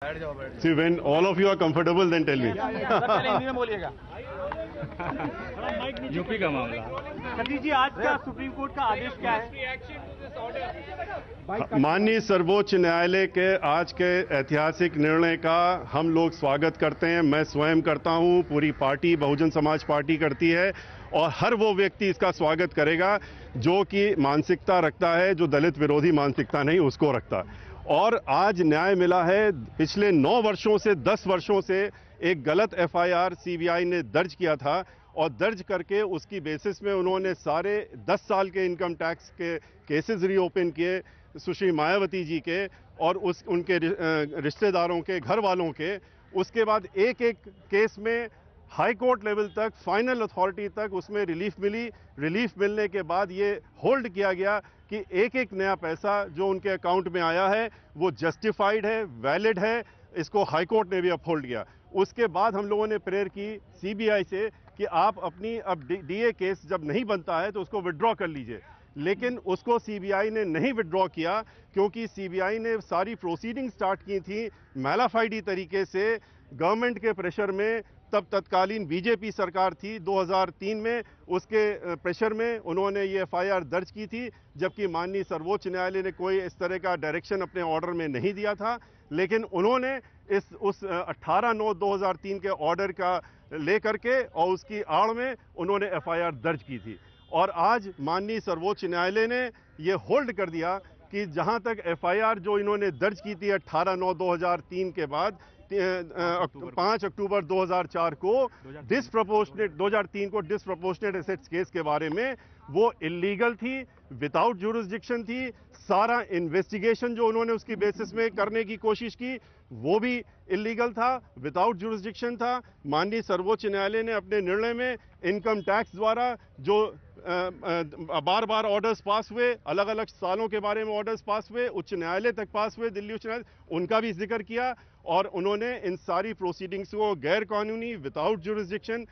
See, when all of you are comfortable, then tell me. Hindi में बोलिएगा। UP का मामला। सतीश जी, आज का सुप्रीम कोर्ट का आदेश क्या है? माननीय सर्वोच्च न्यायालय के आज के ऐतिहासिक निर्णय का हम लोग स्वागत करते हैं। मैं स्वयं करता हूं, पूरी पार्टी बहुजन समाज पार्टी करती है और हर वो व्यक्ति इसका स्वागत करेगा जो कि मानसिकता रखता है, जो दलित विरोधी मानसिकता नहीं उसको रखता। और आज न्याय मिला है। पिछले 9 वर्षों से 10 वर्षों से एक गलत एफआईआर सीबीआई ने दर्ज किया था और दर्ज करके उसकी बेसिस में उन्होंने सारे 10 साल के इनकम टैक्स के केसेस रीओपन किए, सुश्री मायावती जी के और उनके रिश्तेदारों के, घर वालों के। उसके बाद एक एक केस में हाई कोर्ट लेवल तक, फाइनल अथॉरिटी तक उसमें रिलीफ मिली। रिलीफ मिलने के बाद ये होल्ड किया गया कि एक एक नया पैसा जो उनके अकाउंट में आया है वो जस्टिफाइड है, वैलिड है। इसको हाई कोर्ट ने भी अपहोल्ड किया। उसके बाद हम लोगों ने प्रेयर की सीबीआई से कि आप अपनी अब डीए केस जब नहीं बनता है तो उसको विड्रॉ कर लीजिए, लेकिन उसको सीबीआई ने नहीं विड्रॉ किया क्योंकि सीबीआई ने सारी प्रोसीडिंग स्टार्ट की थी मैलाफाइडी तरीके से, गवर्नमेंट के प्रेशर में। तब तत्कालीन बीजेपी सरकार थी 2003 में, उसके प्रेशर में उन्होंने ये एफआईआर दर्ज की थी, जबकि माननीय सर्वोच्च न्यायालय ने कोई इस तरह का डायरेक्शन अपने ऑर्डर में नहीं दिया था। लेकिन उन्होंने उस 18/9/2003 के ऑर्डर का लेकर के और उसकी आड़ में उन्होंने एफआईआर दर्ज की थी। और आज माननीय सर्वोच्च न्यायालय ने ये होल्ड कर दिया कि जहां तक एफआईआर जो इन्होंने दर्ज की थी 18/9/2003 के बाद 5 अक्टूबर 2004 को डिसप्रोपोर्शनेट 2003 को डिसप्रोपोर्शनेट एसेट्स केस के बारे में, वो इलीगल थी, विदाउट जुरिसडिक्शन थी। सारा इन्वेस्टिगेशन जो उन्होंने उसकी बेसिस में करने की कोशिश की वो भी इलीगल था, विदाउट जुरिसडिक्शन था। माननीय सर्वोच्च न्यायालय ने अपने निर्णय में इनकम टैक्स द्वारा जो बार बार ऑर्डर्स पास हुए, अलग अलग सालों के बारे में ऑर्डर्स पास हुए, उच्च न्यायालय तक पास हुए, दिल्ली उच्च न्यायालय, उनका भी जिक्र किया। और उन्होंने इन सारी प्रोसीडिंग्स को गैर कानूनी, विदाउट जुरिसडिक्शन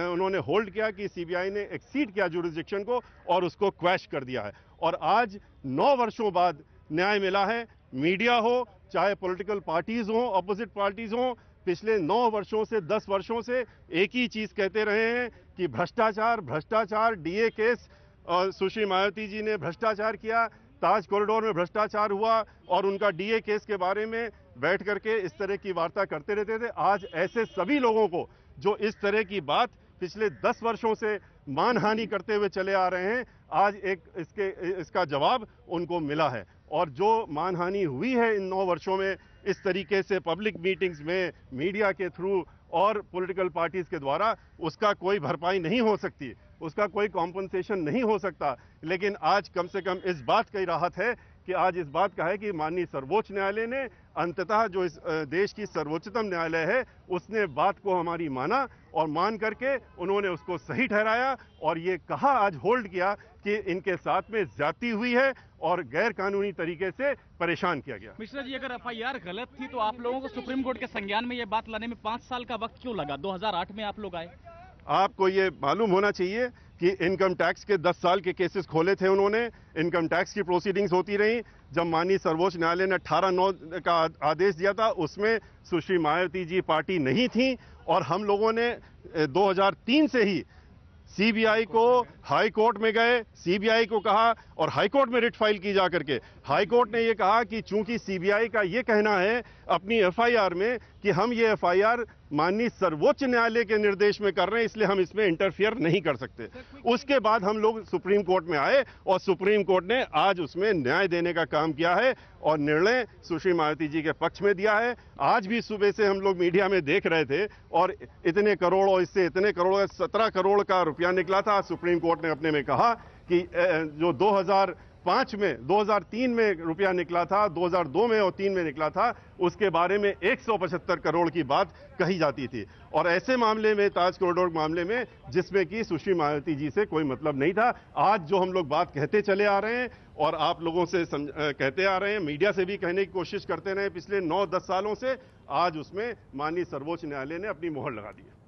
उन्होंने होल्ड किया कि सीबीआई ने एक्सीड किया जुरिसडिक्शन को और उसको क्वैश कर दिया है। और आज 9 वर्षों बाद न्याय मिला है। मीडिया हो, चाहे पॉलिटिकल पार्टीज हो, अपोजिट पार्टीज हो, पिछले 9 वर्षों से 10 वर्षों से एक ही चीज कहते रहे हैं कि भ्रष्टाचार भ्रष्टाचार। डीए केस और सुश्री मायावती जी ने भ्रष्टाचार किया, ताज कॉरिडोर में भ्रष्टाचार हुआ और उनका डीए केस के बारे में बैठ करके इस तरह की वार्ता करते रहते थे। आज ऐसे सभी लोगों को जो इस तरह की बात पिछले 10 वर्षों से मानहानि करते हुए चले आ रहे हैं, आज इसका जवाब उनको मिला है। और जो मानहानि हुई है इन 9 वर्षों में इस तरीके से पब्लिक मीटिंग्स में, मीडिया के थ्रू और पॉलिटिकल पार्टीज के द्वारा, उसका कोई भरपाई नहीं हो सकती, उसका कोई कॉम्पनसेशन नहीं हो सकता। लेकिन आज कम से कम इस बात की राहत है कि आज इस बात का है कि माननीय सर्वोच्च न्यायालय ने अंततः, जो इस देश की सर्वोच्चतम न्यायालय है, उसने बात को हमारी माना और मान करके उन्होंने उसको सही ठहराया और ये कहा, आज होल्ड किया कि इनके साथ में ज्यादती हुई है और गैर कानूनी तरीके से परेशान किया गया। मिश्रा जी, अगर एफआईआर गलत थी तो आप लोगों को सुप्रीम कोर्ट के संज्ञान में ये बात लाने में 5 साल का वक्त क्यों लगा? 2008 में आप लोग आए। आपको ये मालूम होना चाहिए कि इनकम टैक्स के 10 साल के केसेस खोले थे उन्होंने। इनकम टैक्स की प्रोसीडिंग्स होती रही। जब माननीय सर्वोच्च न्यायालय ने 18/9 का आदेश दिया था, उसमें सुश्री मायावती जी पार्टी नहीं थी और हम लोगों ने 2003 से ही सीबीआई को हाई कोर्ट में गए, सीबीआई को कहा और हाई कोर्ट में रिट फाइल की जा करके हाई कोर्ट ने यह कहा कि चूंकि सीबीआई का यह कहना है अपनी एफआईआर में कि हम ये एफआईआर माननीय सर्वोच्च न्यायालय के निर्देश में कर रहे हैं, इसलिए हम इसमें इंटरफियर नहीं कर सकते। उसके बाद हम लोग सुप्रीम कोर्ट में आए और सुप्रीम कोर्ट ने आज उसमें न्याय देने का काम किया है और निर्णय सुश्री मायावती जी के पक्ष में दिया है। आज भी सुबह से हम लोग मीडिया में देख रहे थे और इतने करोड़ और इससे इतने करोड़, 17 करोड़ का रुपया निकला था। सुप्रीम कोर्ट ने अपने में कहा कि जो 2003 में रुपया निकला था, 2002 में और 3 में निकला था, उसके बारे में 175 करोड़ की बात कही जाती थी। और ऐसे मामले में, ताज कॉरिडोर मामले में, जिसमें कि सुश्री मायावती जी से कोई मतलब नहीं था, आज जो हम लोग बात कहते चले आ रहे हैं और आप लोगों से कहते आ रहे हैं, मीडिया से भी कहने की कोशिश करते रहे पिछले 9-10 सालों से, आज उसमें माननीय सर्वोच्च न्यायालय ने अपनी मोहर लगा दी है।